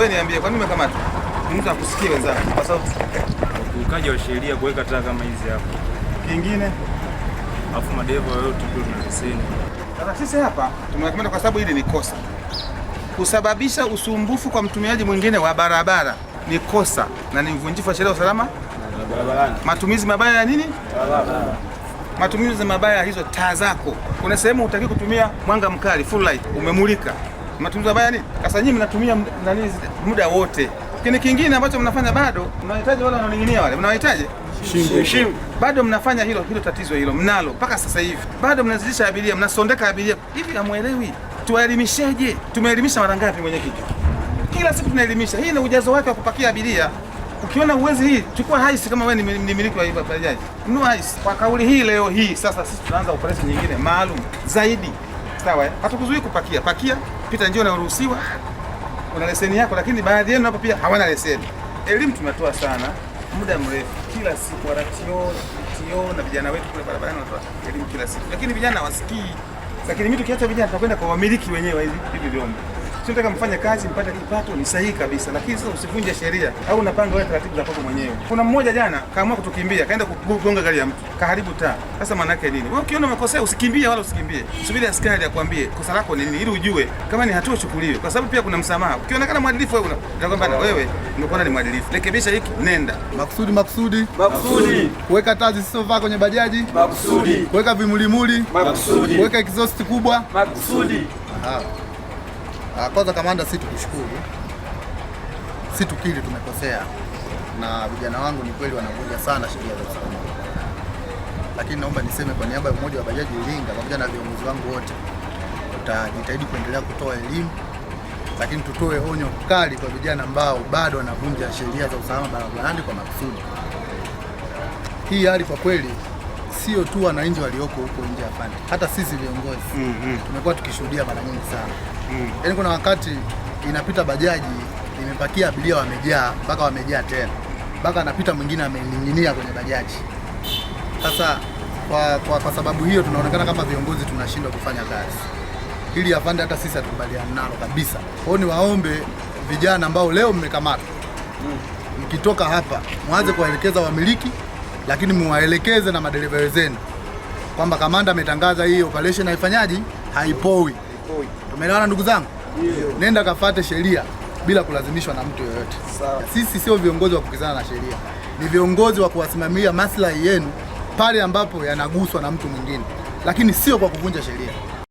Wewe niambie kwa nini umekamata? Mtu akusikie wenzako kwa sauti. Ukaja wa sheria kuweka taa kama hizi hapa. Kingine? Alafu madereva yote ndio tuna leseni. Sasa sisi hapa tumekamata kwa sababu hili ni kosa. Kusababisha usumbufu kwa mtumiaji mwingine wa barabara ni kosa na ni uvunjifu wa sheria ya usalama barabarani. Matumizi mabaya ya nini? Barabara. Matumizi mabaya ya hizo taa zako. Kuna sehemu hutaki kutumia mwanga mkali, full light, umemulika. Matumizi mabaya nini? Sasa nyinyi mnatumia nani muda wote. Lakini kingine ambacho mnafanya bado, mnahitaji wale wanaoning'inia wale. Mnawahitaji? Shimbo. Bado mnafanya hilo tatizo hilo mnalo mpaka sasa hivi. Bado mnazidisha abiria, mnasondeka abiria. Hivi hamuelewi? Tuwaelimisheje? Tumeelimisha mara ngapi mwenyekiti? Kila siku tunaelimisha. Hii ni ujazo wake wa kupakia abiria. Ukiona uwezi hii, chukua haisi kama wewe ni miliki wa hiyo bajaji. Nunua haisi. Kwa kauli hii leo hii sasa sisi tunaanza operation nyingine maalum zaidi. Sawa? Hatukuzuii kupakia. Pakia, pita njia unaruhusiwa. Una leseni yako, lakini baadhi yenu hapa pia hawana leseni. Elimu tunatoa sana muda mrefu. Kila siku TO na vijana wetu kule barabarani wanatoa elimu kila siku. Lakini vijana hawasikii. Lakini mimi tukiacha vijana tutakwenda kwa wamiliki wenyewe hivi vyombo. Sio nataka mfanye kazi mpate kipato ni sahihi kabisa, lakini sasa usivunje sheria au unapanga wewe taratibu za kwako mwenyewe. Kuna mmoja jana kaamua kutukimbia, kaenda kugonga gari ya mtu, kaharibu taa. Sasa maana yake nini? Wewe ukiona umekosea usikimbie wala usikimbie. Subiri askari akwambie kosa lako ni nini ili ujue kama ni hatua chukuliwe. Kwa sababu pia kuna msamaha. Ukionekana mwadilifu wewe unakwambia wewe umekuwa ni mwadilifu. Rekebisha hiki, nenda. Makusudi. Kuweka taa zisizofaa kwenye bajaji. Makusudi. Kuweka vimulimuli. Makusudi. Kuweka exhaust kubwa. Makusudi. Kwanza kamanda, si tukushukuru, si tukili tumekosea, na vijana wangu ni kweli wanavunja sana sheria za usalama, lakini naomba niseme kwa niaba ya umoja wa bajaji Iringa pamoja na viongozi wangu wote, tutajitahidi kuendelea kutoa elimu, lakini tutoe onyo kali kwa vijana ambao bado wanavunja sheria za usalama barabarani kwa makusudi. Hii hali kwa kweli sio tu wananchi walioko huko nje afande, hata sisi viongozi tumekuwa tukishuhudia mara nyingi sana. Yaani kuna wakati inapita bajaji imepakia abiria wamejaa mpaka wamejaa tena, mpaka anapita mwingine amening'inia kwenye bajaji. Sasa kwa sababu hiyo tunaonekana kama viongozi tunashindwa kufanya kazi hili afande, hata sisi hatukubaliani nalo kabisa. Kwa hiyo niwaombe vijana ambao leo mmekamatwa, mkitoka hapa mwanze kuwaelekeza wamiliki, lakini muwaelekeze na madereva wenzenu kwamba kamanda ametangaza hii operation haifanyaji, haipoi. Tumeelewana ndugu zangu? Nenda kafate sheria bila kulazimishwa na mtu yoyote. Sisi sio viongozi wa kukizana na sheria, ni viongozi wa kuwasimamia maslahi yenu pale ambapo yanaguswa na mtu mwingine, lakini sio kwa kuvunja sheria.